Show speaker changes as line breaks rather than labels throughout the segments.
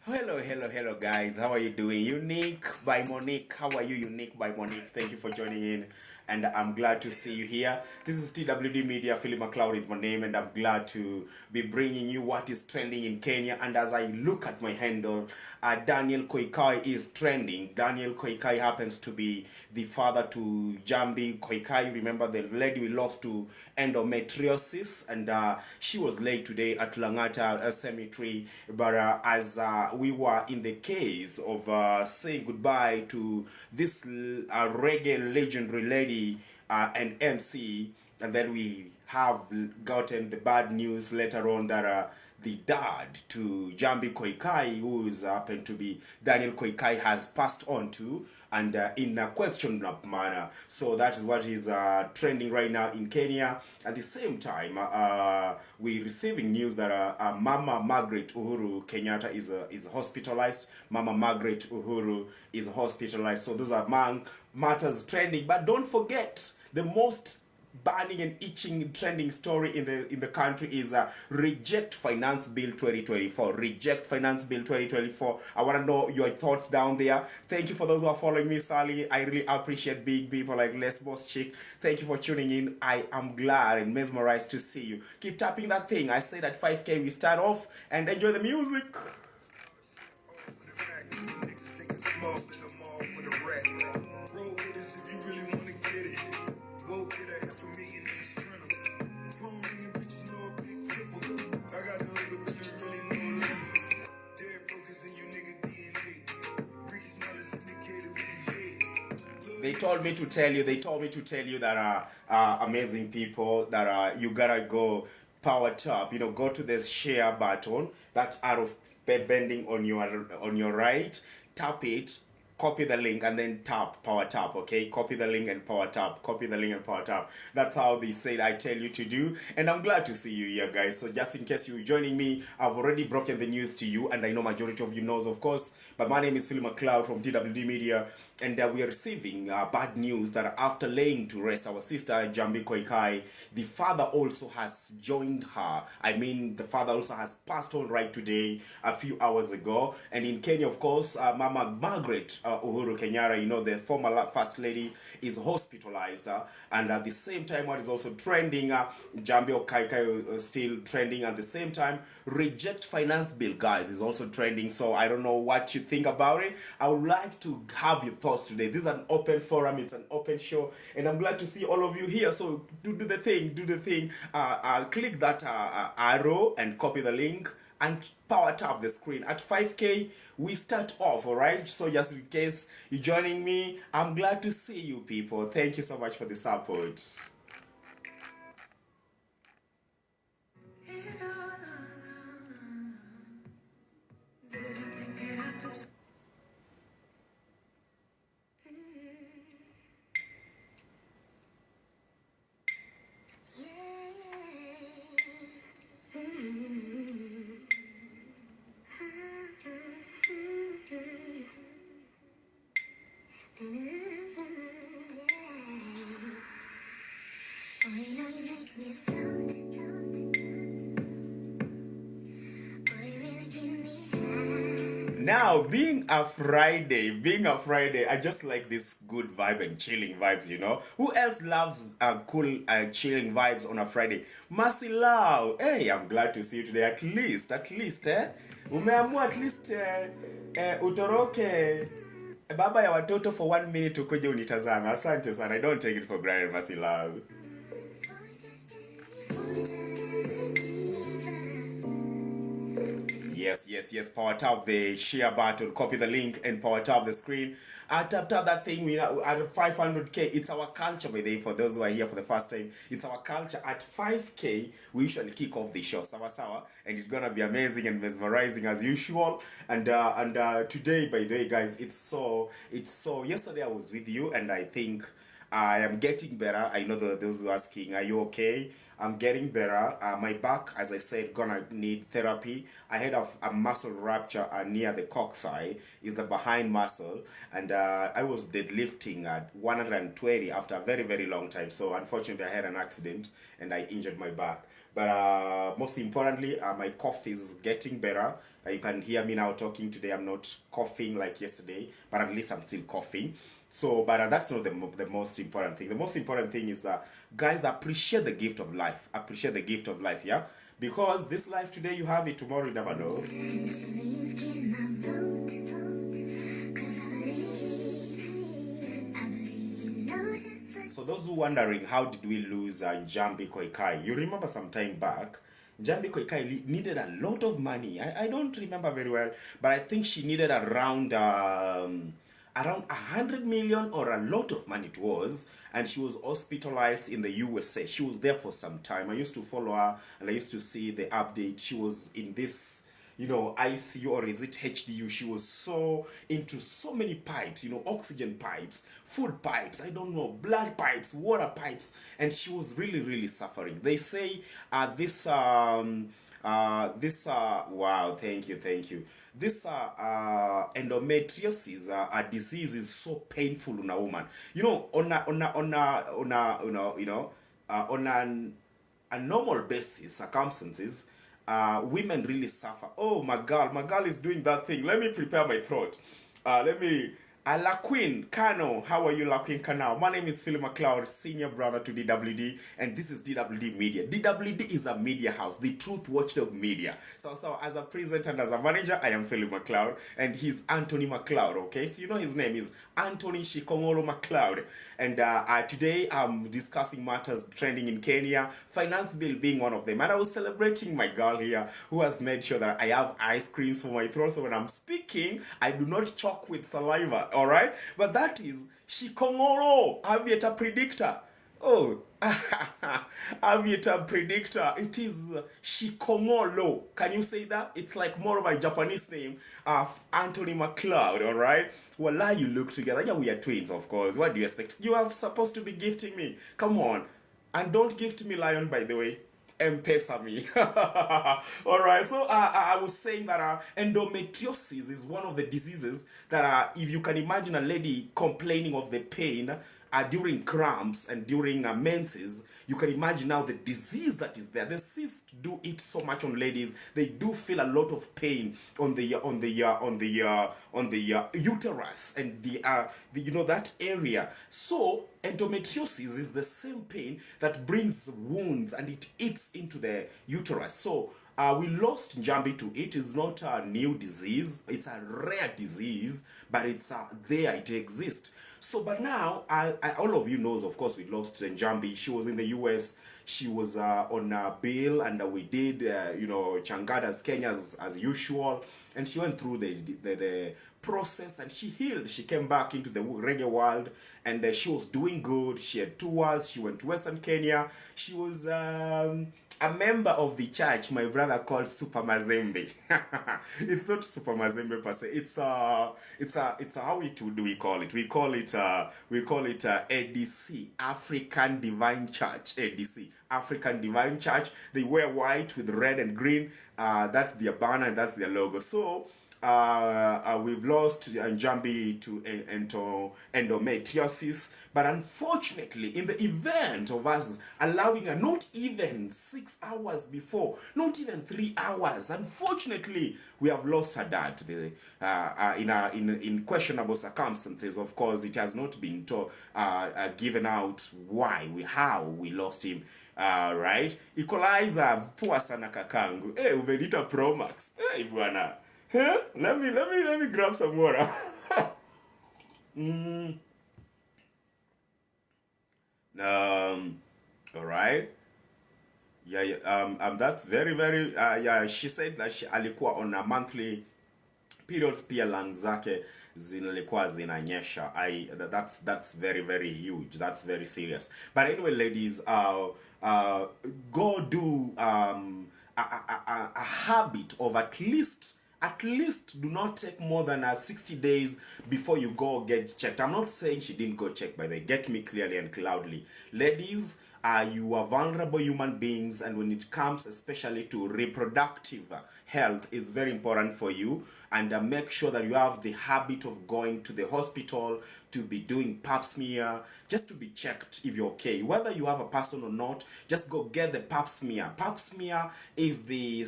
Hello, guys. How are you doing? Unique by Monique. How are you, Unique by Monique? Thank you for joining in, and I'm glad to see you here. This is TWD Media. Philip McLeod is my name, and I'm glad to be bringing you what is trending in Kenya. And as I look at my handle, Daniel Koikai is trending. Daniel Koikai happens to be the father to Jambi Koikai. Remember the lady we lost to endometriosis, and she was laid today at Langata Cemetery. But as we were in the case of saying goodbye to this reggae legendary lady and MC, and then we have gotten the bad news later on that the dad to Jambi Koikai, who is happened to be Daniel Koikai, has passed on to, and in a questionable manner. So that is what is trending right now in Kenya. At the same time, we're receiving news that Mama Margaret Uhuru Kenyatta is hospitalized. Mama Margaret Uhuru is hospitalized. So those are among matters trending. But don't forget, the most burning and itching trending story in the country is reject finance bill 2024. Reject finance bill 2024. I want to know your thoughts down there. Thank you for those who are following me, Sally. I really appreciate big people like Les Boss Chick. Thank you for tuning in. I am glad and mesmerized to see you. Keep tapping that thing. I said at 5K we start off, and enjoy the music. They told me to tell you that amazing people that you gotta go power top. Go to this share button, that arrow bending on your right. Tap it, copy the link, and then tap power tap. Okay, copy the link and power tap. Copy the link and power tap. That's how they said I tell you to do, and I'm glad to see you here, guys. So just in case you're joining me, I've already broken the news to you, and I know majority of you knows, of course. But my name is Philip McLeod from TWD Media, and we are receiving bad news that after laying to rest our sister Jambi Koikai, the father also has joined her. I mean, the father also has passed on right today, a few hours ago. And in Kenya, of course, Mama Margaret Uhuru Kenyatta, the former first lady, is hospitalized. And at the same time, what is also trending, Jambi Koikai still trending. At the same time, reject finance bill, guys, is also trending. So I don't know what you think about it. I would like to have your thoughts today. This is an open forum, it's an open show, and I'm glad to see all of you here. So do the thing. Click that arrow and copy the link and power tap the screen. At 5K we start off, all right? So just in case you're joining me, I'm glad to see you people. Thank you so much for the support. Now, being a Friday, I just like this good vibe and chilling vibes. Who else loves cool chilling vibes on a Friday? Mercy Lau. Hey, I'm glad to see you today. At least, umeamua at least utoroke baba ya watoto for 1 minute ukuje unitazama. Asante sana. I don't take it for granted, Mercy Lau. Yes. Power tap the share button, copy the link, and power tap the screen. Tap that thing. We are at 500K. It's our culture, by the way, for those who are here for the first time. It's our culture. At 5K, we usually kick off the show, sawa, and it's gonna be amazing and mesmerizing as usual. And today, by the way, guys, it's so. Yesterday I was with you, and I think I am getting better. I know those who are asking, are you okay? I'm getting better. My back, as I said, gonna need therapy. I had a muscle rupture near the coxae, is the behind muscle, and I was deadlifting at 120 after a very, very long time. So unfortunately, I had an accident and I injured my back. But most importantly, my cough is getting better. You can hear me now talking today. I'm not coughing like yesterday, but at least I'm still coughing. So, but that's not the most important thing. The most important thing is, guys, appreciate the gift of life. Appreciate the gift of life, yeah? Because this life today, you have it, tomorrow you never know. So those who wondering how did we lose Njambi Koikai, you remember some time back, Njambi Koikai needed a lot of money. I don't remember very well, but I think she needed around 100 million or a lot of money it was, and she was hospitalized in the USA. She was there for some time. I used to follow her and I used to see the update. She was in this, you know, ICU, or is it HDU? She was so into so many pipes, you know, oxygen pipes, food pipes, I don't know, blood pipes, water pipes, and she was really, really suffering. They say wow, thank you. This endometriosis, a disease, is so painful in a woman. You know, on a normal basis, circumstances, women really suffer. Oh, my girl is doing that thing. Let me prepare my throat. Let me. La Queen Kano, how are you, La Queen Kano? My name is Philip McLeod, senior brother to DWD, and this is DWD Media. DWD is a media house, the Truth Watchdog Media. So as a presenter and as a manager, I am Philip McLeod, and he's Anthony McLeod, okay? So you know his name is Anthony Shikongolo McLeod. And today I'm discussing matters trending in Kenya, finance bill being one of them. And I was celebrating my girl here, who has made sure that I have ice creams for my throat, so when I'm speaking, I do not choke with saliva. All right, but that is Shikongoro Aviator Predictor. Oh, Aviator Predictor. It is Shikongolo. Can you say that? It's like more of a Japanese name of Anthony McLeod. All right. Well, you look together. Yeah, we are twins, of course. What do you expect? You are supposed to be gifting me. Come on, and don't gift me lion, by the way. M-Pesa me. Alright, so I was saying that endometriosis is one of the diseases that if you can imagine a lady complaining of the pain during cramps and during menses, you can imagine now the disease that is there. The cysts do it so much on ladies. They do feel a lot of pain on the uterus and the you know, that area. So endometriosis is the same pain that brings wounds and it eats into the uterus. So we lost Njambi to it. It's not a new disease. It's a rare disease, but it's there. It exists. So, but now, all of you knows, of course, we lost Njambi. She was in the US. She was on a bill, and we did, you know, Changadas, Kenya as usual. And she went through the process, and she healed. She came back into the reggae world, and she was doing good. She had tours. She went to Western Kenya. She was a member of the church my brother called Super Mazembe. It's not Super Mazembe per se. It's how do we call it? We call it ADC, African Divine Church. ADC, African Divine Church. They wear white with red and green. That's their banner and that's their logo. So we've lost Njambi to endometriosis, but unfortunately, in the event of us allowing her not even 6 hours before, not even 3 hours, unfortunately, we have lost her dad to the in questionable circumstances. Of course, it has not been given out how we lost him. Right? Equalizer, poor sana kakangu. Hey, umenita Pro Max. Hey, bwana. Huh? Let me grab some water. All right. Yeah. That's very, very. Yeah. She said that she alikuwa on a monthly periods, pia lungs zake zilikuwa zinanyesha. That's very, very huge. That's very serious. But anyway, ladies, go do a habit of at least do not take more than 60 days before you go get checked. I'm not saying she didn't go check, by the way. Get me clearly and loudly. Ladies, You are vulnerable human beings, and when it comes especially to reproductive health is very important for you. And make sure that you have the habit of going to the hospital to be doing pap smear, just to be checked if you're okay. Whether you have a person or not, just go get the pap smear. Pap smear is the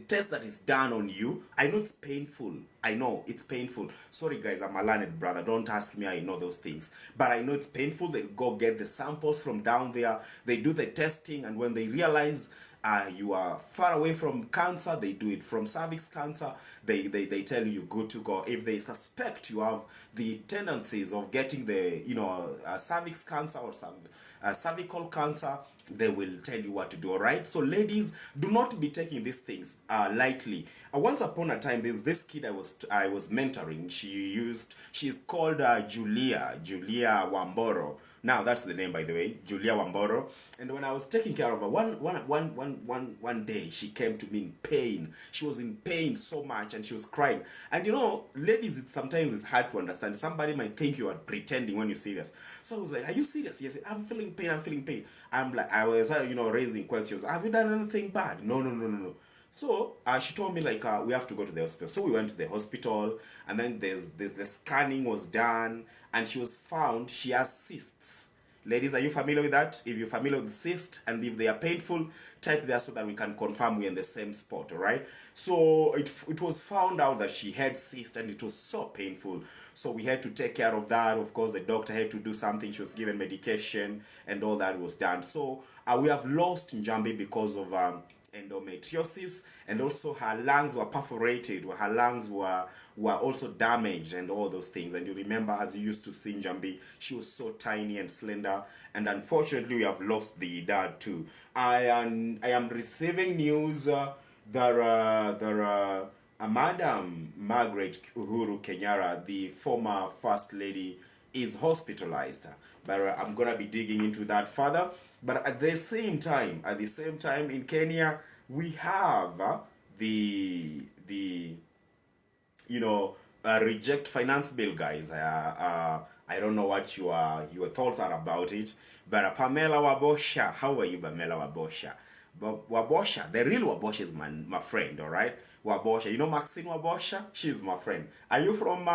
test that is done on you. I know it's painful. I know it's painful. Sorry guys, I'm a learned brother. Don't ask me, I know those things. But I know it's painful. They go get the samples from down there. They do the testing, and when they realize you are far away from cancer, they do it from cervix cancer. They tell you good to go. If they suspect you have the tendencies of getting the cervix cancer or cervical cancer, they will tell you what to do. All right, so ladies, do not be taking these things lightly. Once upon a time, there's this kid I was mentoring. She's called Julia Wamboro. Now that's the name, by the way, Julia Wamboro. And when I was taking care of her, one day she came to me in pain. She was in pain so much, and she was crying. And ladies, sometimes it's hard to understand. Somebody might think you are pretending when you're serious. So I was like, "Are you serious?" Yes, I'm feeling pain. I'm feeling pain. I'm like, I was raising questions. Have you done anything bad? No. So she told me, like, we have to go to the hospital. So we went to the hospital, and then there's the scanning was done, and she was found she has cysts. Ladies, are you familiar with that? If you're familiar with cysts and if they are painful, type there so that we can confirm we're in the same spot. All right. So it was found out that she had cysts, and it was so painful. So we had to take care of that. Of course, the doctor had to do something. She was given medication, and all that was done. So we have lost Njambi because of endometriosis, and also her lungs were perforated, her lungs were also damaged, and all those things. And you remember, as you used to see Njambi, she was so tiny and slender, and unfortunately we have lost the dad too. I am receiving news that Madam Margaret Uhuru Kenyatta, the former first lady, is hospitalized. But I'm gonna be digging into that further. But at the same time in Kenya, we have the reject finance bill, guys. I don't know what your thoughts are about it. But Pamela Wabosha, how are you, Pamela Wabosha? But Wabosha, the real Wabosha is my friend, all right? Wabosha, you know Maxine Wabosha? She's my friend. Are you from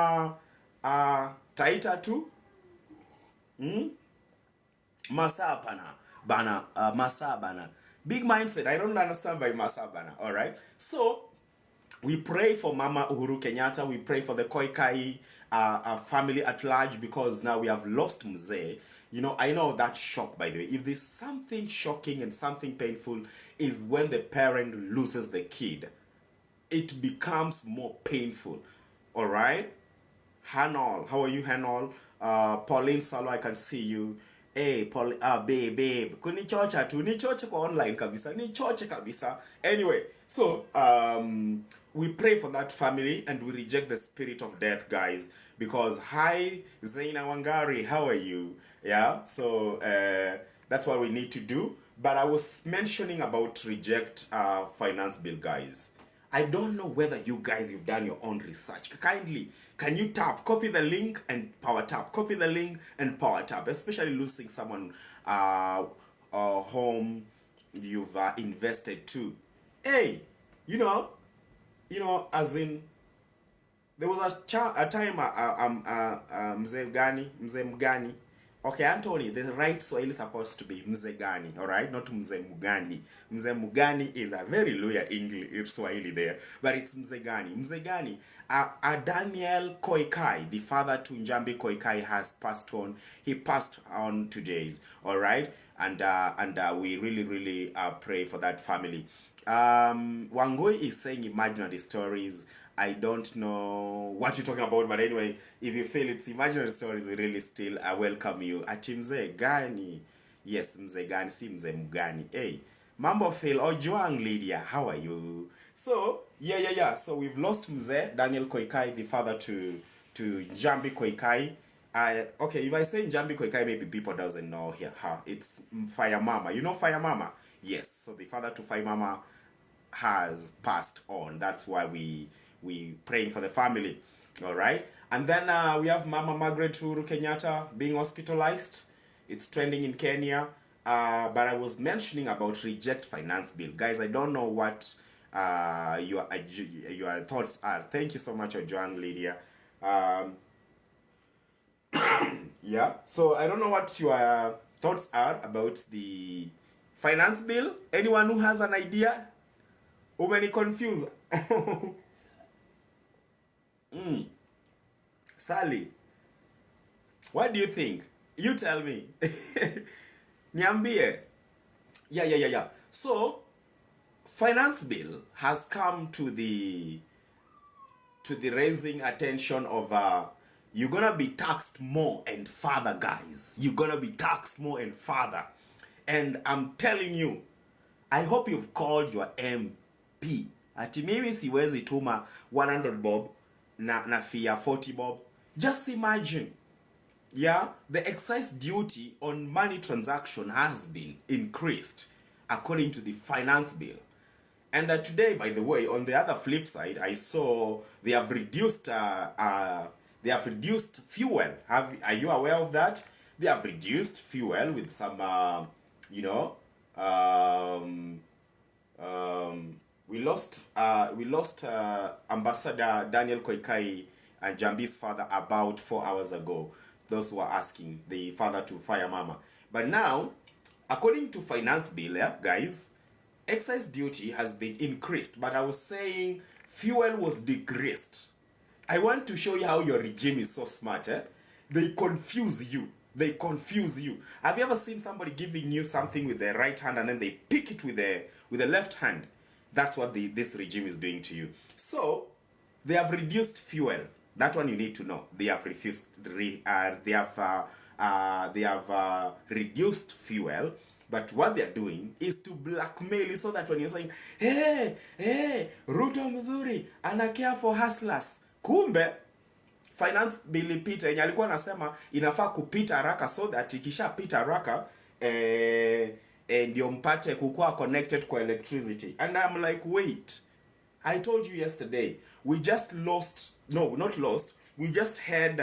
Taita too? Masabana. Masabana. Big mindset. I don't understand by Masabana. All right. So we pray for Mama Uhuru Kenyatta. We pray for the Koikai family at large, because now we have lost Mzee. I know that shock, by the way. If there's something shocking and something painful, is when the parent loses the kid. It becomes more painful. All right. Hanol, how are you, Hanol? Pauline Salo, I can see you. Hey, babe. Kunichocha tu, nichoche kwa online kabisa, nichoche kabisa. Anyway, so, we pray for that family, and we reject the spirit of death, guys. Because, hi, Zaina Wangari, how are you? Yeah, so, that's what we need to do. But I was mentioning about reject finance bill, guys. I don't know whether you guys, you've done your own research. Kindly, can you copy the link and power tap, copy the link and power tap, especially losing someone home you've invested to. Hey, as in, there was a time Mzee Mgani. Okay, Anthony, the right Swahili is supposed to be Mzegani, alright? Not Mzemugani. Mzemugani is a very lower English Swahili there, but it's Mzegani. Mzegani, Daniel Koikai, the father to Njambi Koikai, has passed on. He passed on today, alright? And we really pray for that family. Wangoi is saying imaginary stories. I don't know what you're talking about, but anyway, if you feel it's imaginary stories, we really still welcome you. Ati Mzee Gani. Yes, Mzee Gani, si Mzee Mugani. Hey, Mambo Phil Ojuang Lydia, how are you? So, yeah. So we've lost Mzee, Daniel Koikai, the father to Njambi Koikai. Okay, if I say Njambi Koikai, maybe people doesn't know here. It's Fire Mama. You know Fire Mama? Yes, so the father to Fire Mama has passed on. That's why we praying for the family. All right. And then we have Mama Margaret Uhuru Kenyatta being hospitalized. It's trending in Kenya. but I was mentioning about reject finance bill. Guys, I don't know what your thoughts are. Thank you so much, Joan Lydia. Um, yeah, so I don't know what your thoughts are about the finance bill. Anyone who has an idea? Who many confused? Sally, what do you think? You tell me. Niambie. Yeah. So, finance bill has come to the raising attention of you're gonna be taxed more and further, guys. You're gonna be taxed more and further. And I'm telling you, I hope you've called your MP. Ati mimi siwezi tuma 100 bob na fee 40 bob. Just imagine. Yeah, the excise duty on money transaction has been increased according to the finance bill. And today, by the way, on the other flip side, I saw they have reduced fuel. Are you aware of that? They have reduced fuel with some you know um, we lost Ambassador Daniel Koikai and Jambi's father about 4 hours ago. Those who are asking the father to fire mama. But now, according to finance bill, yeah, guys, excise duty has been increased. But I was saying fuel was decreased. I want to show you how your regime is so smart. They confuse you. They confuse you. Have you ever seen somebody giving you something with the right hand and then they pick it with the left hand? That's what this regime is doing to you. So they have reduced fuel. That one you need to know. They have reduced fuel. But what they're doing is to blackmail you so that when you're saying, hey, Ruto mzuri, ana care for hustlers. Kumbe, finance bill ipita yenye alikuwa anasema inafaa kupita haraka so that ikisha pita haraka ndio mpate kukua connected kwa electricity. And I'm like, wait, I told you yesterday, we just we just had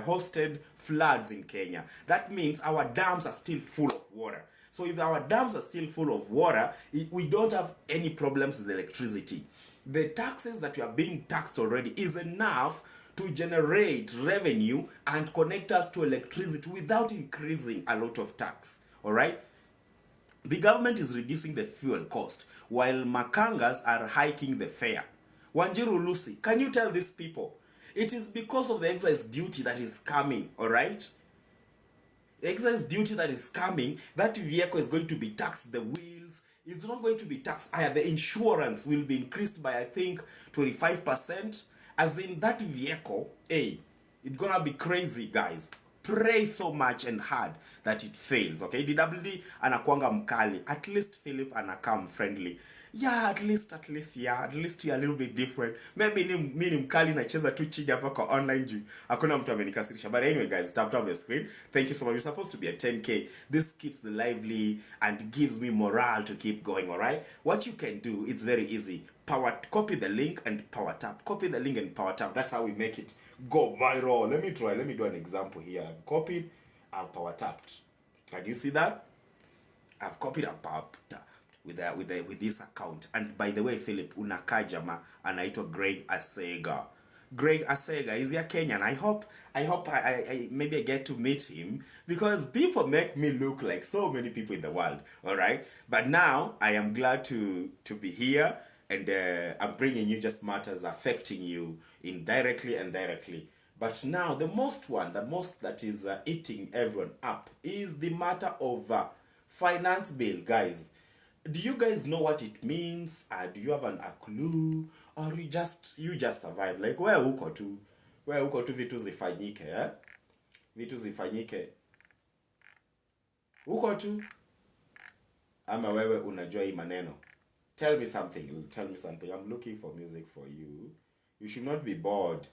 hosted floods in Kenya. That means our dams are still full of water. So if our dams are still full of water, we don't have any problems with electricity. The taxes that we are being taxed already is enough to generate revenue and connect us to electricity without increasing a lot of tax. All right? The government is reducing the fuel cost while Makangas are hiking the fare. Wanjiru Lucy, can you tell these people? It is because of the excise duty that is coming, all right? The excise duty that is coming, that vehicle is going to be taxed, the wheels, it's not going to be taxed higher. The insurance will be increased by, I think, 25%. As in that vehicle, hey, it's gonna be crazy, guys. Pray so much and hard that it fails, okay? DWD anakuanga mkali. At least Philip anakam friendly. Yeah, at least you're a little bit different. Maybe mi ni mkali nacheza tu chini hapa kwa online juu. Hakuna mtu amenikasirisha. But anyway, guys, tap the screen. Thank you so much. We're supposed to be at 10K. This keeps the lively and gives me morale to keep going, all right? What you can do, it's very easy. Copy the link and power tap. Copy the link and power tap. That's how we make it go viral. Let me do an example here. I've copied, I've power tapped. Can you see that? I've copied, I've power tapped with this account. And by the way, Philip, unakaa jamaa anaitwa Greg Asega. Greg Asega is a Kenyan. I hope I maybe I get to meet him because people make me look like so many people in the world. All right, but now I am glad to be here. And I'm bringing you just matters affecting you indirectly and directly. But now, the most that is eating everyone up is the matter of finance bill, guys. Do you guys know what it means? Do you have a clue? Or you just survive? Like, where uko tu vitu zifanyike, eh? Vitu zifanyike. Uko tu? Ama wewe unajua hii maneno? Tell me something. I'm looking for music for you. You should not be bored.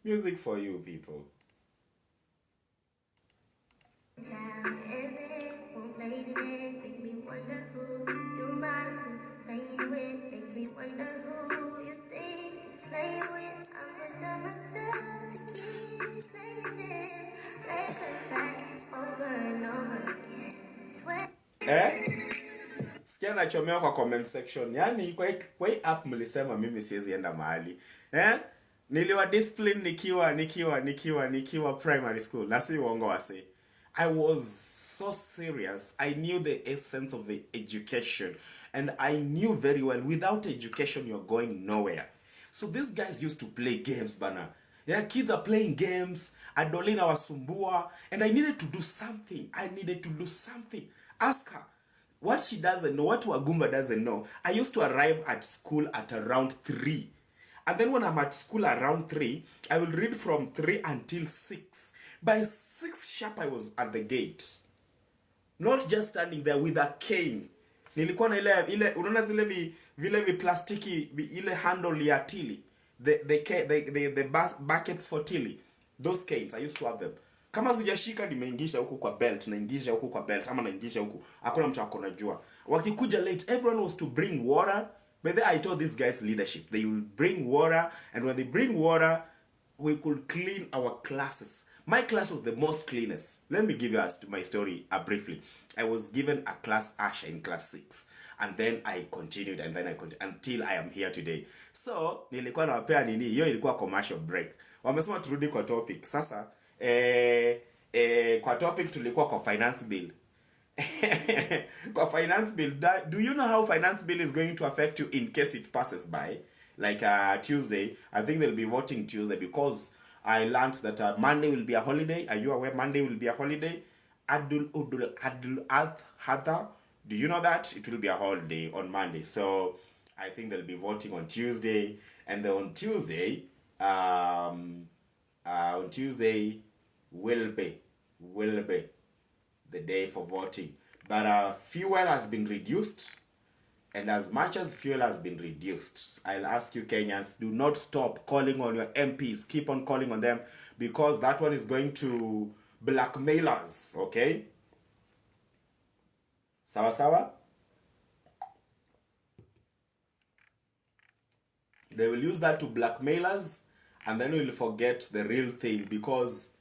Music for you, people. nachomewa kwa comment section. Yaani kwa hii app mlisema mimi siwezi enda mahali. Niliwa discipline nikiwa primary school. Na si uongo wase. I was so serious. I knew the essence of the education. And I knew very well, without education, you're going nowhere. So these guys used to play games, bana. Yeah, kids are playing games. Adolina wasumbua. And I needed to do something. Ask her. What she doesn't know, what Wagumba doesn't know. I used to arrive at school at around 3. And then when I'm at school around 3, I will read from 3 until 6. By 6 sharp, I was at the gate. Not just standing there with a cane. Nilikuwa na ile unaona zile vile plastiki ile handle ya tili. The buckets for tili. Those canes, I used to have them. Kama sijashika nimeingisha huku kwa belt, naingisha huku kwa belt, ama naingisha huku. Hakuna mtu akona jua. Wakikuja late, everyone was to bring water. But then I told these guys leadership. They will bring water, and when they bring water, we could clean our classes. My class was the most cleanest. Let me give you my story briefly. I was given a class usher in class 6. And then I continued, until I am here today. So, nilikuwa nawapea nini, hiyo ilikuwa commercial break. Wamesema turudi kwa topic. Sasa, kwa topic tulikuwa kwa finance bill. Kwa finance bill, do you know how finance bill is going to affect you in case it passes by? Like Tuesday, I think they'll be voting Tuesday because I learned that Monday will be a holiday. Are you aware Monday will be a holiday? Adul Hadha. Do you know that? It will be a holiday on Monday. So I think they'll be voting on Tuesday. And then on Tuesday will be the day for voting. But fuel has been reduced. And as much as fuel has been reduced, I'll ask you Kenyans, do not stop calling on your MPs. Keep on calling on them because that one is going to blackmail us, okay? Sawa sawa? They will use that to blackmail us and then we'll forget the real thing because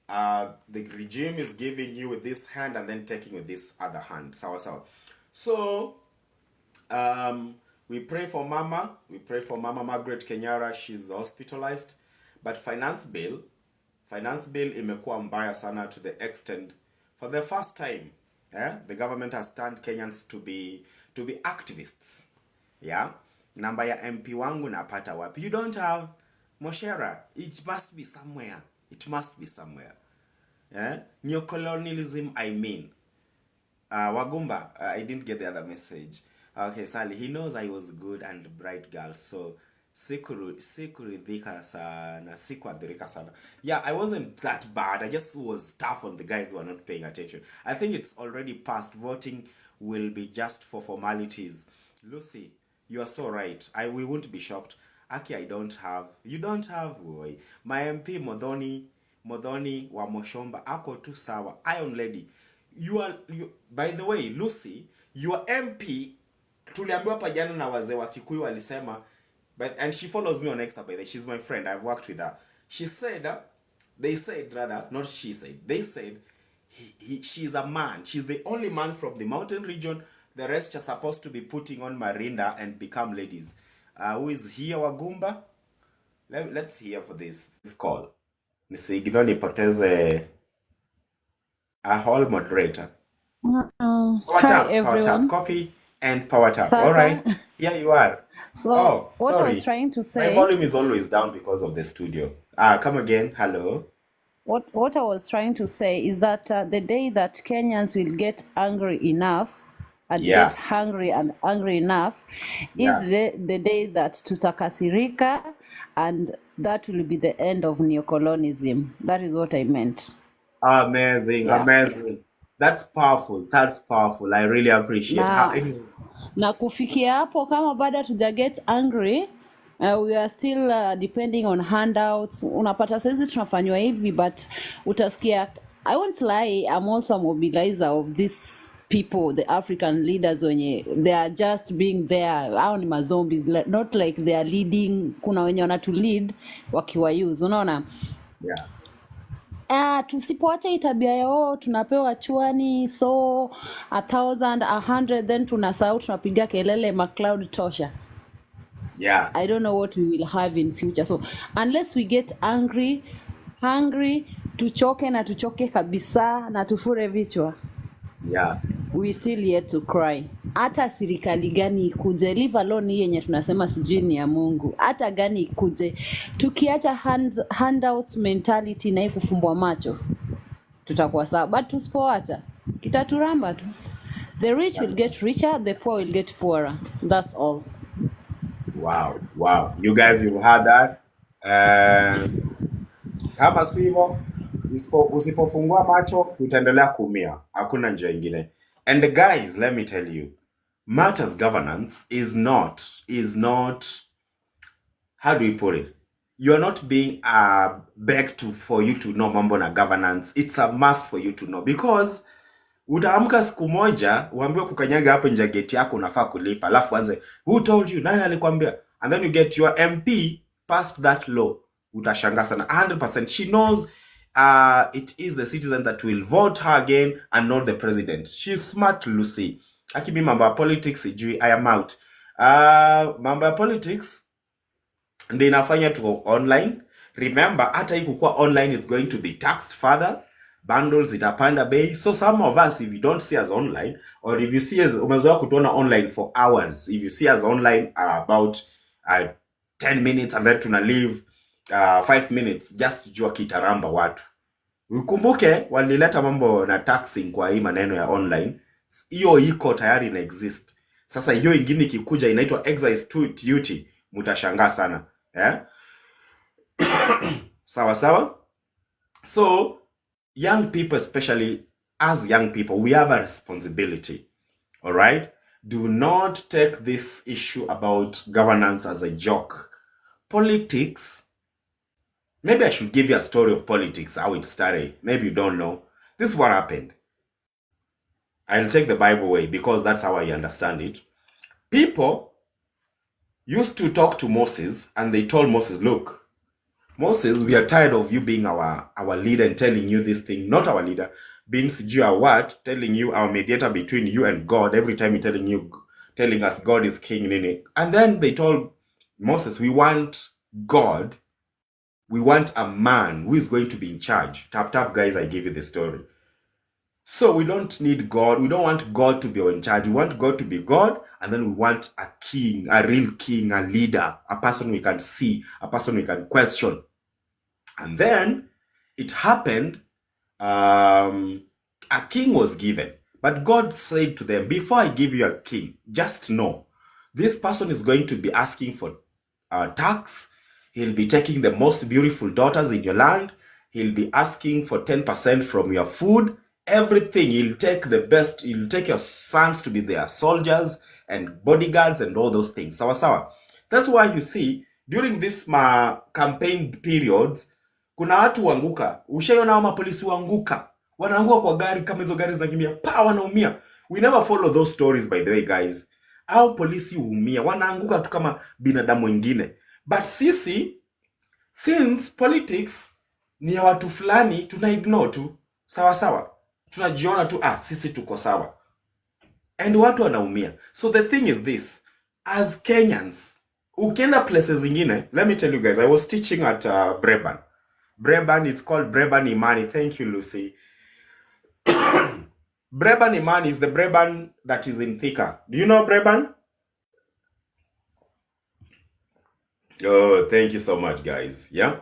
the regime is giving you with this hand and then taking with this other hand. Sawa sawa. So, we pray for Mama. We pray for Mama Margaret Kenyara. She's hospitalized. But finance bill imekuwa mbaya sana to the extent, for the first time, the government has turned Kenyans to be activists. Yeah? Namba ya MP wangu napata wapi? You don't have Moshera. It must be somewhere. Yeah? Neocolonialism, I mean. Wagumba, I didn't get the other message. Okay, Sally, he knows I was good and bright girl, so sikuridhika sana. Yeah, I wasn't that bad. I just was tough on the guys who are not paying attention. I think it's already past. Voting will be just for formalities. Lucy, you are so right. We won't be shocked. Aki, you don't have, boy. My MP Modhoni wa Moshomba, ako tu sawa. Iron Lady. By the way, Lucy, your MP, tuliambiwa hapa jana na wazee wa Kikuyu walisema, and she follows me on X, by the way. She's my friend. I've worked with her. They said, she's a man. She's the only man from the mountain region. The rest are supposed to be putting on Marinda and become ladies. Who is here, Wagumba? Let's hear for this call. Nisigido nipoteze a whole moderator. Power tap, copy and power tap. All right. Yeah, you are.
So what sorry. I was trying to say,
my volume is always down because of the studio. Come again. Hello.
What I was trying to say is that the day that Kenyans will get angry enough and get hungry and angry enough is the day that tutakasirika, and that will be the end of neocolonialism. That is what I meant.
Amazing. That's powerful. I really appreciate it.
Na kufikia hapo kama bado tuja get angry, we are still depending on handouts. Unapata saizi tunafanywa hivi, but utasikia, I won't lie, I'm also a mobilizer of these people, the African leaders, wenye they are just being there. Hao ni mazombies, not like they are leading. Kuna wenye wana to lead wakiwa use, unaona?
Yeah.
tusipoacha hii tabia yao tunapewa chwani so 1,000 100 then tunasahau tunapiga kelele macloud tosha.
Yeah.
I don't know what we will have in future. So unless we get hungry, tuchoke na tuchoke kabisa na tufure vichwa.
Yeah.
We still yet to cry. Hata serikali gani ikuje, leave alone hii yenye tunasema sijui ni ya Mungu. Hata gani ikuje, tukiacha handouts mentality na hii kufumbwa macho, tutakuwa sawa. But tusipoacha, kitaturamba tu. The rich will get richer, the poor will get poorer. That's all.
Wow. You guys, you've heard that. Kama sivyo, usipofungua macho tutaendelea kuumia. Hakuna njia ingine. And guys, let me tell you, matters governance is not, how do we put it? You're not being begged for you to know mambo na governance. It's a must for you to know, because utaamka siku moja uambiwe kukanyaga hapo nje gate yako unafaa kulipa, alafu anze who told you, nani alikwambia? And then you get your MP passed that law. Utashanga sana. 100% she knows it is the citizen that will vote her again and not the president. She's smart, Lucy. Akibi mambo ya politics sijui, I am out. Mambo ya politics ndio inafanya tuko online. Remember, hata hii kukua online is going to be taxed further. Bundles itapanda bei. So some of us, if you don't see us online, or if you see us umezoea kutuona online for hours, if you see us online about 10 minutes and then tuna leave 5 minutes, just jua kitaramba watu. Ukumbuke walileta mambo na taxing kwa hii maneno ya online. Hiyo iko tayari na exist. Sasa hiyo ingine ikikuja inaitwa excise duty, mutashangaa sana. Yeah? Sawa. So young people, especially as young people, we have a responsibility. All right? Do not take this issue about governance as a joke. Politics, maybe I should give you a story of politics, how it started. Maybe you don't know. This is what happened. I'll take the Bible way because that's how I understand it. People used to talk to Moses and they told Moses, look, Moses, we are tired of you being our leader and telling you this thing. Not our leader, being sijui our what, telling you our mediator between you and God. Every time you're telling us God is king. And then they told Moses, we want God. We want a man who is going to be in charge. Tap, guys, I give you the story. So we don't need God. We don't want God to be in charge. We want God to be God. And then we want a king, a real king, a leader, a person we can see, a person we can question. And then it happened, a king was given. But God said to them, before I give you a king, just know, this person is going to be asking for tax. He'll be taking the most beautiful daughters in your land. He'll be asking for 10% from your food. Everything. He'll take the best. He'll take your sons to be their soldiers and bodyguards and all those things. Sawa. That's why you see, during this campaign periods, kuna watu wanguka. Ushaiona hao mapolisi wanguka. Wanaanguka kwa gari kama hizo gari zinakimbia. Wanaumia. We never follow those stories, by the way, guys. Hao polisi huumia. Wanaanguka tu kama binadamu wengine. But sisi, since politics ni ya watu fulani, tuna ignore tu. Sawa. Tunajiona tu, sisi tuko sawa. And watu wanaumia. So the thing is this, as Kenyans, ukienda places zingine, let me tell you guys, I was teaching at Breban. Breban, it's called Breban Imani. Thank you, Lucy. Breban Imani is the Breban that is in Thika. Do you know Breban? Oh, thank you so much, guys. Yeah?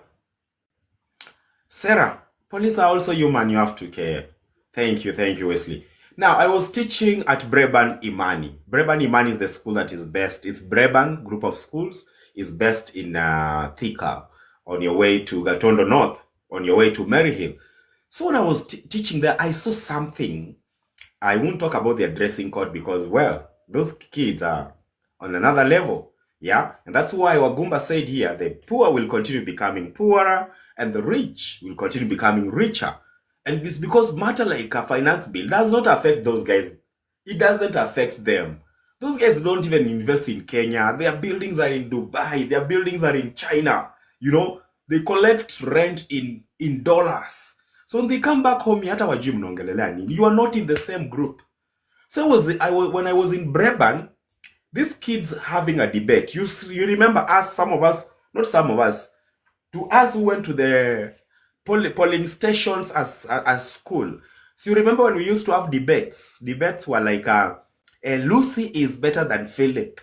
Sarah, police are also human. You have to care. Thank you, Wesley. Now, I was teaching at Breban Imani. Breban Imani is the school that is best. It's Breban group of schools is best in Thika, on your way to Gatondo North, on your way to Maryhill. So when I was teaching there, I saw something. I won't talk about their dressing code because, well, those kids are on another level. Yeah, and that's why Wagumba said here, the poor will continue becoming poorer and the rich will continue becoming richer. And it's because matter like a finance bill does not affect those guys. It doesn't affect them. Those guys don't even invest in Kenya. Their buildings are in Dubai. Their buildings are in China. You know, they collect rent in dollars. So when they come back home, hata wajui mnaongelelea nini. You are not in the same group. So when I was in Breban, these kids having a debate. You remember us, some of us, not some of us, to us who went to the polling stations as school. So you remember when we used to have debates? Debates were like, Lucy is better than Philip.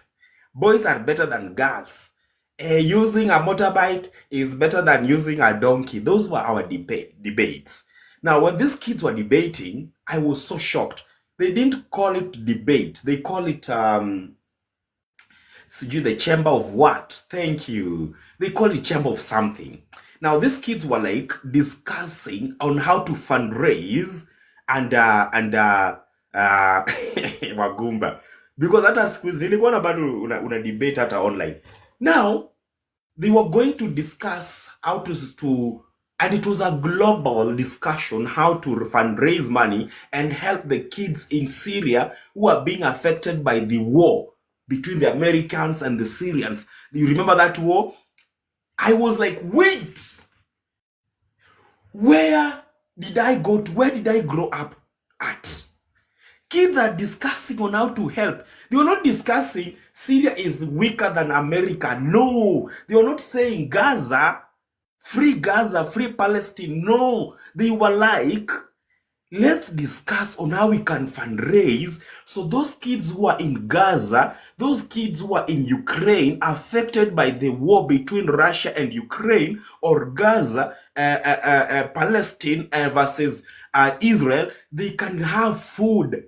Boys are better than girls. Using a motorbike is better than using a donkey. Those were our debates. Now, when these kids were debating, I was so shocked. They didn't call it debate. They call it the chamber of what? Thank you. They call it chamber of something. Now, these kids were like discussing on how to fundraise and wagumba. Because hata squeeze nilikuwa na bado una debate hata online. Now, they were going to discuss how to and it was a global discussion how to fundraise money and help the kids in Syria who are being affected by the war between the Americans and the Syrians. Do you remember that war? I was like, wait, where did I go to? Where did I grow up at? Kids are discussing on how to help. They were not discussing Syria is weaker than America. No. They were not saying Gaza, free Palestine. No. They were like, let's discuss on how we can fundraise so those kids who are in Gaza, those kids who are in Ukraine affected by the war between Russia and Ukraine, or Gaza, Palestine versus Israel, they can have food.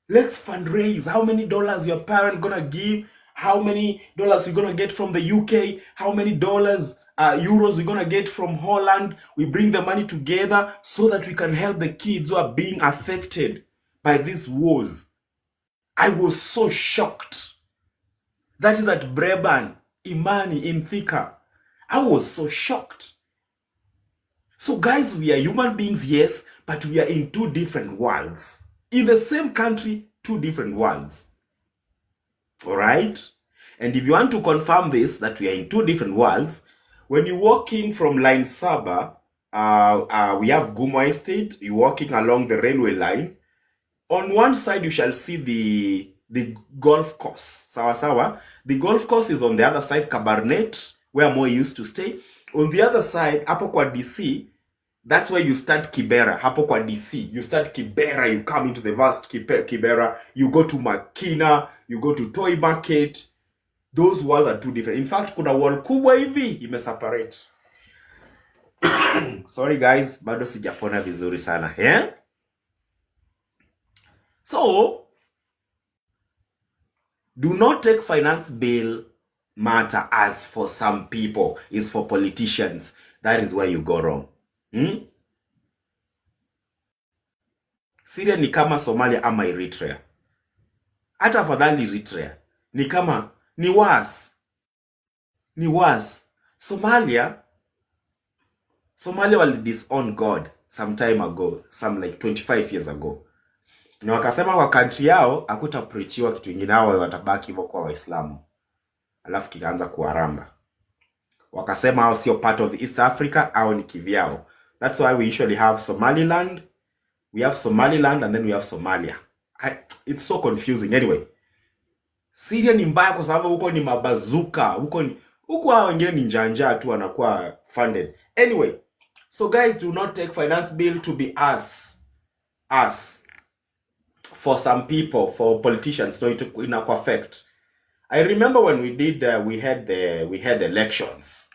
Let's fundraise. How many dollars your parent gonna give? How many dollars you're gonna get from the UK? How many dollars, euros we're gonna get from Holland? We bring the money together so that we can help the kids who are being affected by these wars. I was so shocked. That is at Breban, Imani, in Thika. I was so shocked. So guys, we are human beings, yes, but we are in two different worlds. In the same country, two different worlds. All right? And if you want to confirm this, that we are in two different worlds, when you walk in from Line Saba, we have Gumo Estate, you're walking along the railway line. On one side, you shall see the golf course. Sawa sawa. The golf course is on the other side, Cabernet, where Moi used to stay. On the other side, hapo kwa DC, that's where you start Kibera, hapo kwa DC. You start Kibera, you come into the vast Kibera, you go to Makina, you go to Toy Market. Those walls are two different. In fact, kuna wall kubwa hivi, imeseparate. Sorry guys, bado sijapona vizuri sana. Yeah? So, do not take finance bill matter as for some people. It's for politicians. That is where you go wrong. Syria ni kama Somalia ama Eritrea. Hata afadhali Eritrea. Ni kama, ni worse. Ni worse. Somalia wali disown God some time ago. Some like 25 years ago. Na wakasema kwa country yao, hakutapreachiwa kitu ingine, hao watabaki hivyo kwa Waislamu. Alafu kikaanza kuwaramba. Wakasema hao sio part of East Africa, hao ni kivyao. That's why we usually have Somaliland. We have Somaliland and then we have Somalia. It's so confusing. Anyway, Syria ni mbaya kwa sababu huko ni mabazuka. Huko hao wengine ni njanja tu wanakuwa funded. Anyway, so guys, do not take finance bill to be us. For some people, for politicians, so it affect. I remember when we did, we had the elections.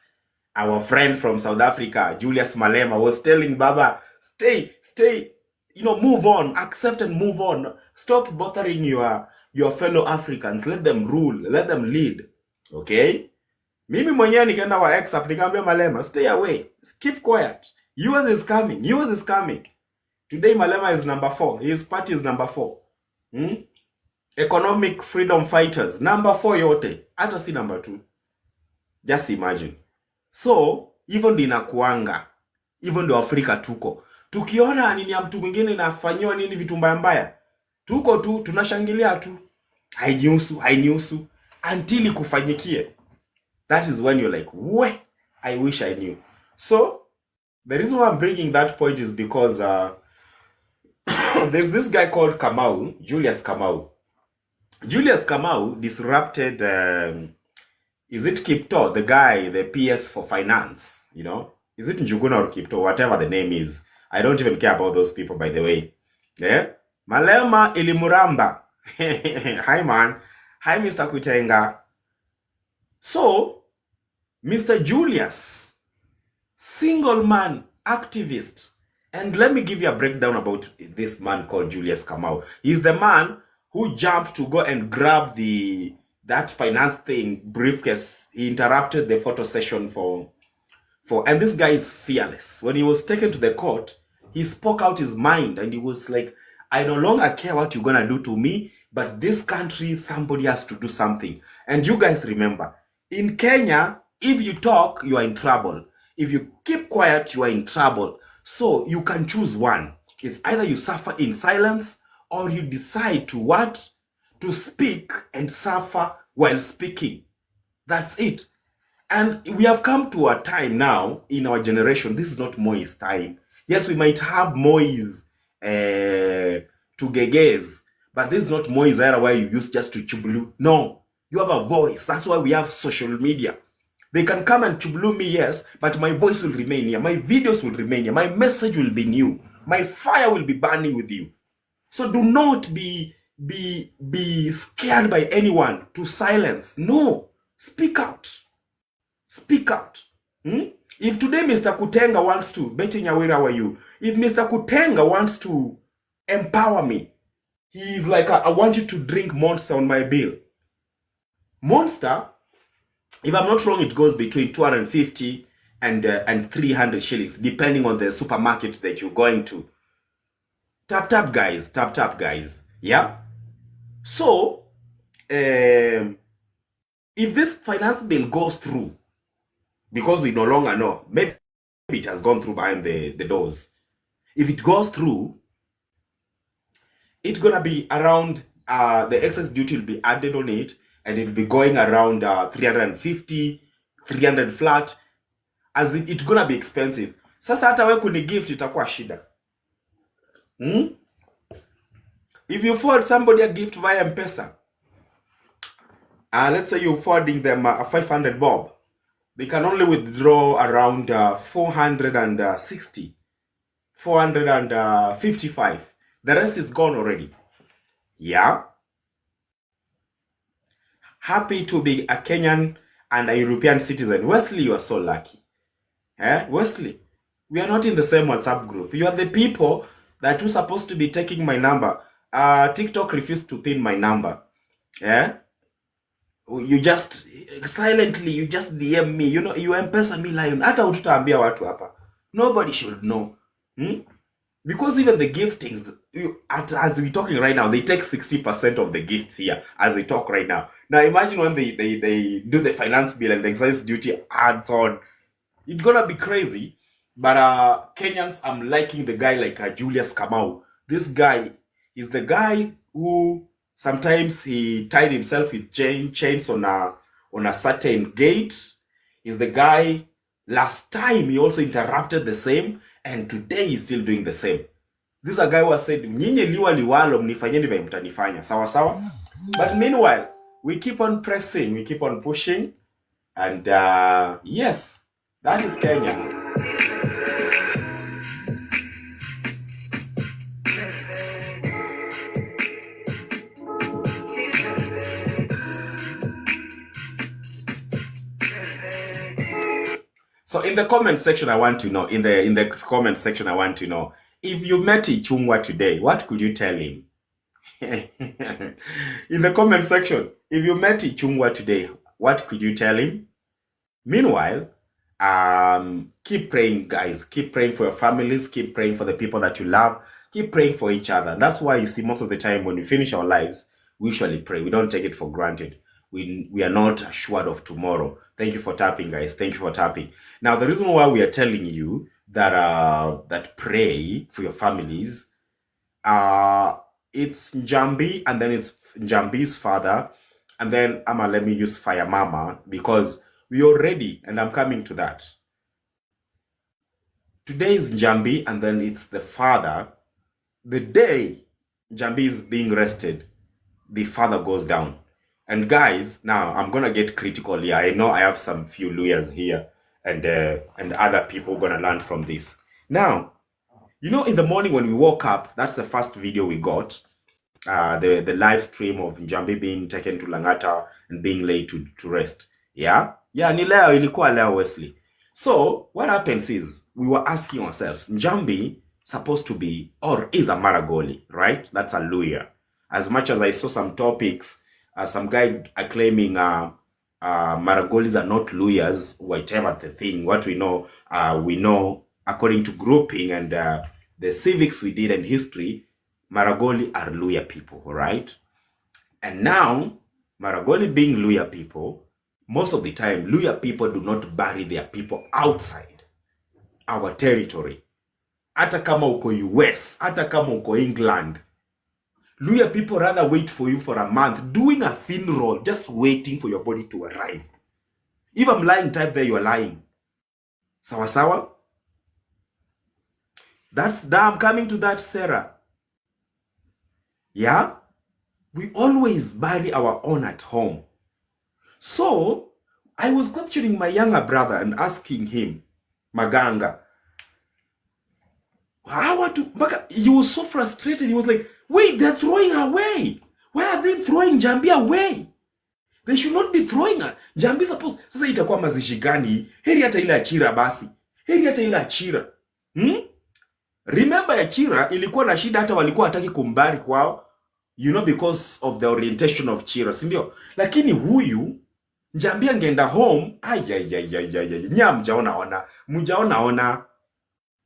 Our friend from South Africa, Julius Malema, was telling Baba, stay, move on, accept and move on. Stop bothering your fellow Africans. Let them rule, let them lead. Okay? Mimi mwenyewe nikaenda wa WhatsApp nikamwambia Malema, stay away, keep quiet. US is coming. Today Malema is number 4. His party is number 4. Economic freedom fighters, number 4 yote. Hata si number 2. Just imagine. So, even ndio inakuanga. Even ndio Afrika tuko. Tukiona nini ya mtu mwingine inafanywa nini vitu mbaya. Tuko tu, tunashangilia tu. Hainihusu. Until ikufanyikie. That is when you're like, I wish I knew. So, The reason why I'm bringing that point is because there's this guy called Kamau, Julius Kamau. Julius Kamau disrupted, is it Kipto, the guy, the PS for finance, you know? Is it Njuguna or Kipto, whatever the name is? I don't even care about those people, by the way. Yeah? Malema Ilimuramba. Hi, man. Hi, Mr. Kutenga. So, Mr. Julius, single man, activist. And let me give you a breakdown about this man called Julius Kamau. He's the man who jumped to go and grab that finance thing briefcase. He interrupted the photo session and this guy is fearless. When he was taken to the court, he spoke out his mind and he was like, I no longer care what you're gonna do to me, but this country, somebody has to do something. And you guys remember, in Kenya, if you talk, you are in trouble. If you keep quiet, you are in trouble. So you can choose one. It's either you suffer in silence or you decide to what? To speak and suffer while speaking. That's it. And we have come to a time now in our generation. This is not Moi's time. Yes, we might have Moi's to geges, but this is not Moi's era where you use just to chublu. No, you have a voice. That's why we have social media. They can come and chublu me, yes, but my voice will remain here. My videos will remain here. My message will be new. My fire will be burning with you. So do not be scared by anyone to silence. No, speak out. Speak out. If today Mr. Kutenga wants to, Betty Nyawira, how are you? If Mr. Kutenga wants to empower me, he's like, I want you to drink Monster on my bill. Monster, if I'm not wrong, it goes between 250 and 300 shillings, depending on the supermarket that you're going to. Tap, tap, guys. Tap, tap, guys. Yeah? So, if this finance bill goes through, because we no longer know, maybe it has gone through behind the doors. If it goes through, it's gonna be around, the excess duty will be added on it, and it'll be going around 350, 300 flat, as it's gonna be expensive. Sasa hata we kuni gift itakuwa shida. If you forward somebody a gift via M-Pesa, let's say you're forwarding them a 500 bob, they can only withdraw around 460, 455. The rest is gone already. Yeah. Happy to be a Kenyan and a European citizen. Wesley, you are so lucky. Wesley, we are not in the same WhatsApp group. You are the people that were supposed to be taking my number. TikTok refused to pin my number. Yeah. You just silently, you just DM me. You know, you M-Pesa me lion. Hata ututaambia watu hapa. Nobody should know. Because even the giftings, as we're talking right now, they take 60% of the gifts here as we talk right now. Now imagine when they do the finance bill and the excise duty adds on. It's gonna be crazy. But Kenyans, I'm liking the guy like Julius Kamau. This guy is the guy who sometimes he tied himself with chains on a certain gate. He's the guy, last time he also interrupted the same, and today he's still doing the same. This is a guy who has said, nyinyi liwa liwalo mnifanyeni vile mtanifanya. Sawa sawa? But meanwhile, we keep on pressing, we keep on pushing. And yes, that is Kenya. So in the comment section, I want to know, in the comment section, I want to know, if you met Ichungwa today, what could you tell him? In the comment section, if you met Ichungwa today, what could you tell him? Meanwhile, keep praying, guys. Keep praying for your families. Keep praying for the people that you love. Keep praying for each other. That's why you see most of the time when we finish our lives, we usually pray. We don't take it for granted. We are not assured of tomorrow. Thank you for tapping, guys. Thank you for tapping. Now, the reason why we are telling you that that pray for your families, it's Njambi, and then it's Njambi's father, and then let me use Fire Mama, because we already, and I'm coming to that. Today is Njambi, and then it's the father. The day Njambi is being rested, the father goes down. And guys, now I'm gonna get critical here. I know I have some few lawyers here, and other people gonna learn from this. Now, you know, in the morning when we woke up, that's the first video we got. The live stream of Njambi being taken to Langata and being laid to rest. Yeah? Yeah, ni leo, ilikuwa leo, Wesley. So, what happens is, we were asking ourselves, Njambi supposed to be, or is a Maragoli, right? That's a lawyer. As much as I saw some topics, some guy are claiming Maragolis are not lawyers, whatever the thing. What we know according to grouping and the civics we did and history, Maragoli are Luya people, right? And now, Maragoli being Luya people, most of the time, Luya people do not bury their people outside our territory. Hata kama uko US, hata kama uko England, Luya people rather wait for you for a month, doing a funeral, just waiting for your body to arrive. If I'm lying, type there, you are lying. Sawa sawa? I'm coming to that, Sarah. Yeah? We always bury our own at home. So, I was questioning my younger brother and asking him, Maganga, he was so frustrated. He was like, wait, they're throwing away. Why are they throwing Njambi away? They should not be throwing her. Njambi suppose. Sasa itakuwa mazishi gani? Heri hata ile Achira basi. Heri hata ile Achira. Remember Achira ilikuwa na shida, hata walikuwa hataki kumbari kwao. You know, because of the orientation of Chira, si ndio? Lakini huyu Njambi angeenda home, mjaona.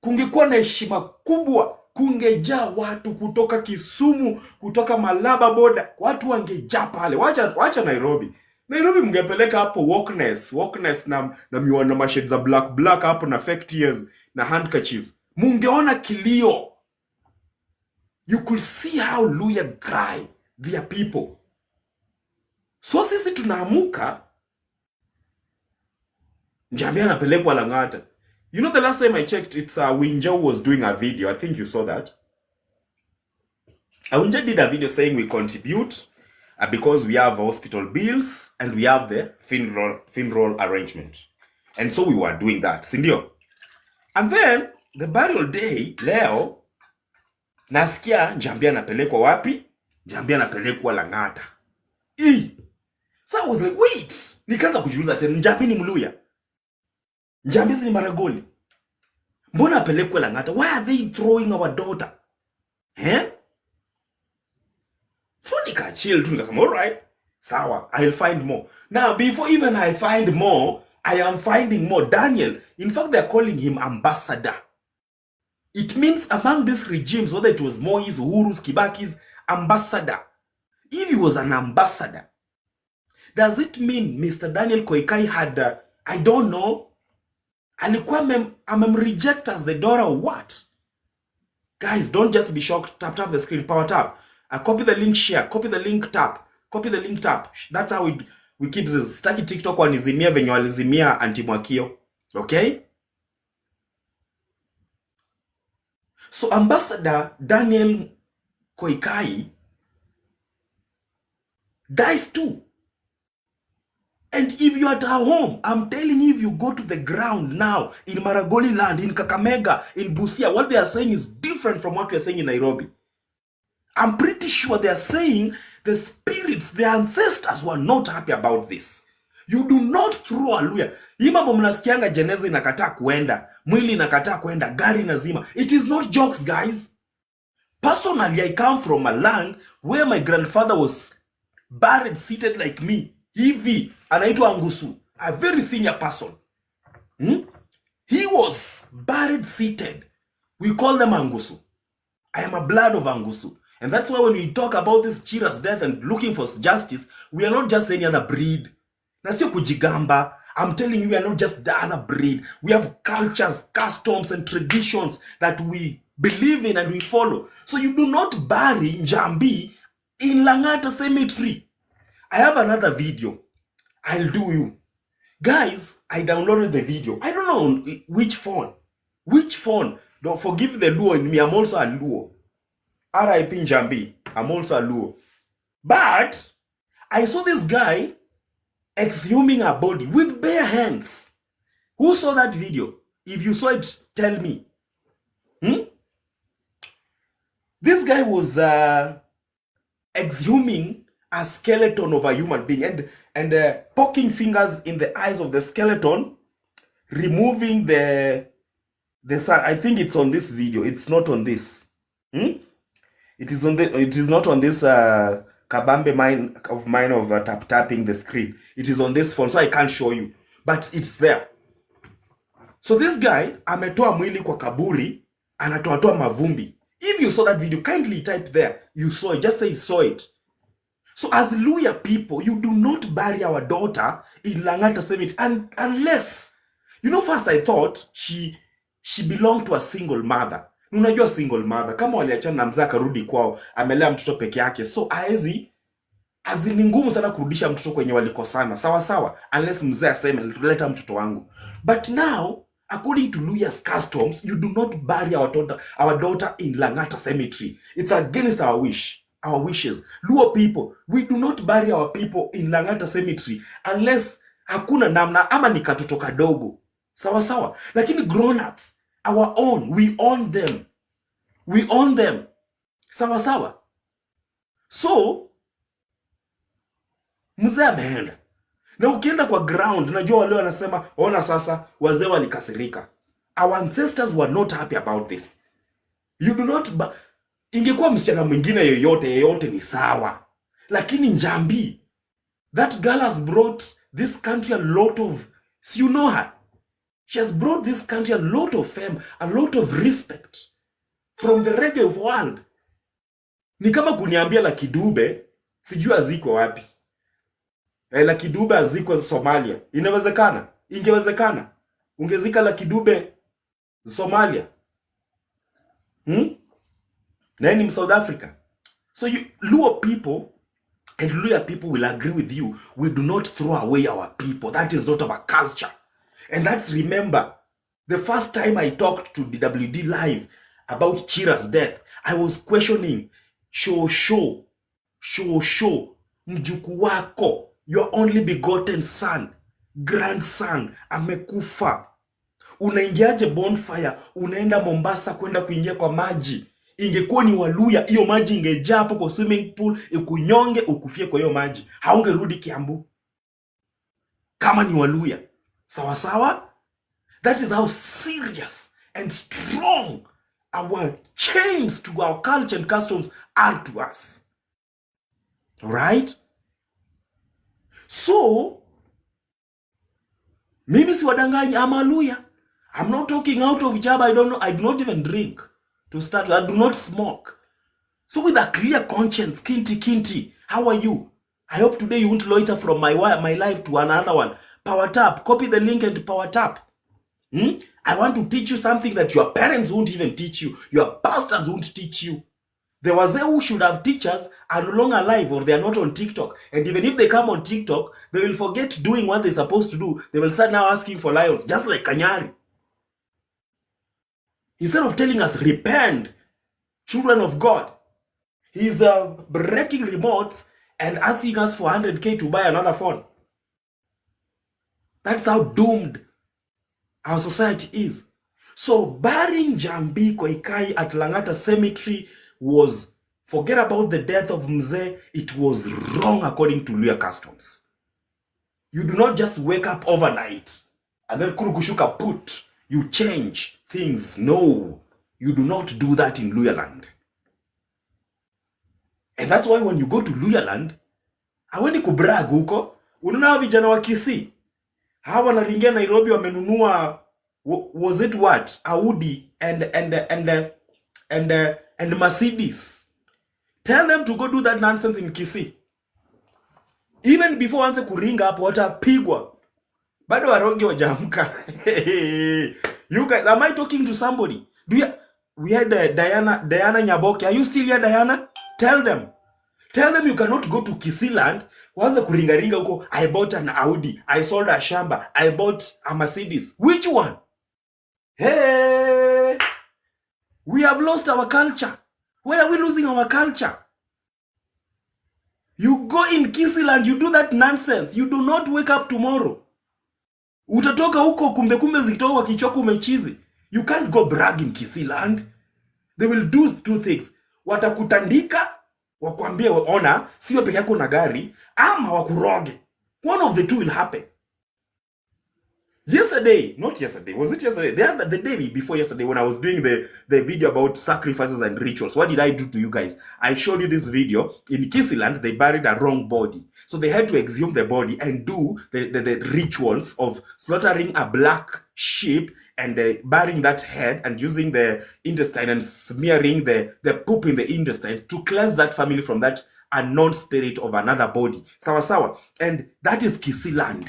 Kungekuwa na heshima kubwa, kungejaa watu kutoka Kisumu, kutoka Malaba boda, watu wangejaa pale. Wacha Nairobi. Nairobi mngepeleka hapo wokeness na miwano mashade za black hapo na fake tears na handkerchiefs. Mungeona kilio. You could see how Luya cry their people. So sisi tunaamuka, Njambi anapelekwa Langata. You know, the last time I checked, it's Winja was doing a video. I think you saw that. Winja did a video saying we contribute because we have hospital bills and we have the funeral arrangement. And so we were doing that. Sindio? And then, the burial day, leo, nasikia Njambi anapelekwa wapi? Njambi anapelekwa Langata. So I was like, wait. Nikaanza kujiuliza tena, Njambi ni Mluya? Njambi ni Maragoli? Mbona apelekwe Langata? Why are they throwing our daughter? So nikachill tu, nikasema, alright, sawa, I'll find more. Now, before even I find more, I am finding more. Daniel, in fact, they're calling him ambassador. It means among these regimes, whether it was Moi's, Uhuru's, Kibaki's, ambassador. If he was an ambassador, does it mean Mr. Daniel Koikai had, I don't know, alikuwa reject as the daughter or what? Guys, don't just be shocked. Tap the screen, power tap. Copy the link, share. Copy the link, tap. Copy the link, tap. That's how we keep this. Staki TikTok wanizimia venye walizimia anti-Mwakio. Okay? So Ambassador Daniel Koikai dies too. And if you are at home, I'm telling you, if you go to the ground now in Maragoli land, in Kakamega, in Busia, what they are saying is different from what we are saying in Nairobi. I'm pretty sure they are saying the spirits, the ancestors were not happy about this. You do not throw a Luya. Hii mambo mnasikianga jeneza inakataa kuenda, mwili inakataa kuenda, gari nazima. It is not jokes, guys. Personally, I come from a land where my grandfather was buried seated like me. Hivi, anaitwa Angusu, a very senior person. He was buried seated. We call them Angusu. I am a blood of Angusu. And that's why when we talk about this Chira's death and looking for justice, we are not just any other breed. Na sio kujigamba. I'm telling you, we are not just the other breed. We have cultures, customs, and traditions that we believe in and we follow. So you do not bury Njambi in Langata Cemetery. I have another video. I'll do you. Guys, I downloaded the video. I don't know which phone. Which phone? Don't forgive the Luo in me. I'm also a Luo. R.I.P. Njambi. I'm also a Luo. But I saw this guy exhuming a body with bare hands. Who saw that video? If you saw it, tell me. This guy was exhuming a skeleton of a human being and poking fingers in the eyes of the skeleton, removing the sun. I think it's on this video. It's not on this. It is not on this kabambe mine of tapping the screen. It is on this phone, so I can't show you, but it's there. So this guy ametoa mwili kwa kaburi, anatoa mavumbi. If you saw that video, kindly type there. You saw it. Just say you saw it. So as Luya people, you do not bury our daughter in Langata Cemetery unless, first I thought she belonged to a single mother. Unajua single mother, kama waliachana na mzee akarudi kwao, amelea mtoto peke yake. So ni ngumu sana kurudisha mtoto kwenye walikosana. Sawa, unless mzee aseme leta mtoto wangu. But now, according to Luya's customs, you do not bury our daughter in Langata Cemetery. It's against our wishes. Luo people, we do not bury our people in Langata Cemetery unless hakuna namna ama ni katoto kadogo. Sawa. Lakini grown-ups, our own, we own them. Sawa. So, mzee ameenda. Na ukienda kwa ground, najua wale wanasema, ona sasa, wazee walikasirika. Our ancestors were not happy about this. You do not... Ingekuwa msichana mwingine yeyote ni sawa. Lakini Njambi, that girl has brought this country a lot of... So you know her. She has brought this country a lot of fame, a lot of respect from the reggae world. Ni kama kuniambia Lucky Dube, sijui aziko wapi. Lucky Dube aziko Somalia. Inawezekana? Ingewezekana. Ungezika Lucky Dube Somalia. Na ni South Africa. So Luo people and Luya people will agree with you. We do not throw away our people. That is not our culture. And that's, remember, the first time I talked to DWD Live about Chira's death, I was questioning, Shosho, mjuku wako, your only begotten son, grandson, amekufa. Unaingiaje bonfire, unaenda Mombasa kwenda kuingia kwa maji. Ingekuwa ni Waluya, hiyo maji ingejaa hapo kwa swimming pool, ikunyonge ukufie kwa hiyo maji. Haungerudi Kiambu. Kama ni Waluya. Sawa? That is how serious and strong our chains to our culture and customs are to us. Alright? So, mimi si wadanganyi, I'm a Luya. I'm not talking out of job. I don't know. I do not even drink. To start with, I do not smoke. So with a clear conscience, Kinti, how are you? I hope today you won't loiter from my life to another one. Power tap. Copy the link and power tap. I want to teach you something that your parents won't even teach you. Your pastors won't teach you. The wazee who should have teachers are no longer alive, or they are not on TikTok. And even if they come on TikTok, they will forget doing what they're supposed to do. They will start now asking for lions, just like Kanyari. Instead of telling us, repent, children of God, he's breaking remotes and asking us for 100K to buy another phone. That's how doomed our society is. So burying Njambi Koikai at Langata Cemetery was, forget about the death of Mzee, it was wrong according to Luya customs. You do not just wake up overnight and then kurugushuka put, you change things. No, you do not do that in Luya land. And that's why when you go to Luya land, hawendi kubrag huko, unaona vijana wa Kisii. Hawa wanaringia Nairobi wamenunua, was it what? Audi and Mercedes. Tell them to go do that nonsense in Kisii. Even before anze kuringa hapo watapigwa. Bado waroge wajamka. You guys, am I talking to somebody? We had Diana Nyaboke. Are you still here, Diana? Tell them you cannot go to Kisii land. Wanza kuringa huko, I bought an Audi, I sold a shamba, I bought a Mercedes. Which one? Hey, we have lost our culture. Why are we losing our culture? You go in Kisiland, you do that nonsense. You do not wake up tomorrow. Utatoka huko kumbe zikitoka kichoko umechizi. You can't go brag in Kisiland. They will do two things. Watakutandika, wakwambie ona, sio peke yako na gari, ama wakuroge. One of the two will happen. Yesterday, not yesterday, was it yesterday? The day before yesterday, when I was doing the video about sacrifices and rituals, what did I do to you guys? I showed you this video. In Kisiland, they buried a wrong body. So they had to exhume the body and do the rituals of slaughtering a black sheep and burying that head and using the intestine and smearing the poop in the intestine to cleanse that family from that unknown spirit of another body. Sawa sawa. And that is Kisiland.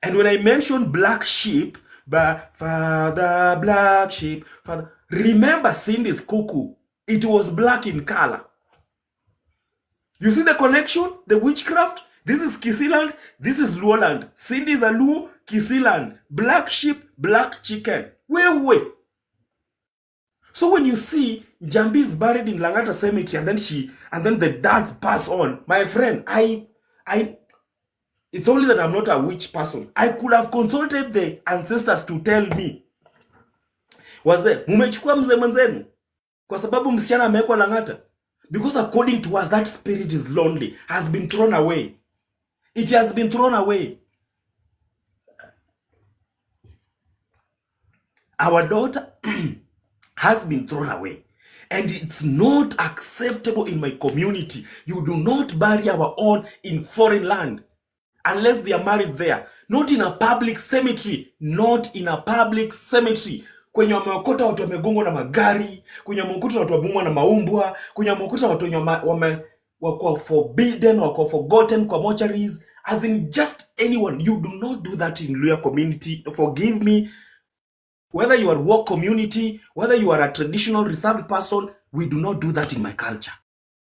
And when I mentioned black sheep, but Father, black sheep, Father, remember Cindy's cuckoo. It was black in color. You see the connection? The witchcraft? This is Kisiland, this is Luoland. Cindy's a Luo, Kisiland. Black sheep, black chicken. Wait. So when you see Jambi is buried in Langata Cemetery and then the dads pass on, my friend, it's only that I'm not a witch person. I could have consulted the ancestors to tell me. Wazee, mumechukua mzee mwenzenu kwa sababu msichana amewekwa Langata. Because according to us, that spirit is lonely, has been thrown away. It has been thrown away. Our daughter has been thrown away. And it's not acceptable in my community. You do not bury our own in foreign land. Unless they are married there. Not in a public cemetery. Not in a public cemetery. Kwenye wameokota watu wamegongwa na magari. Kwenye wameokota watu wamegongwa na maumbwa. Kwenye wameokota watu wako forbidden, wako forgotten kwa mortuaries. As in just anyone. You do not do that in Luya community. Forgive me. Whether you are walk community, whether you are a traditional reserved person, we do not do that in my culture.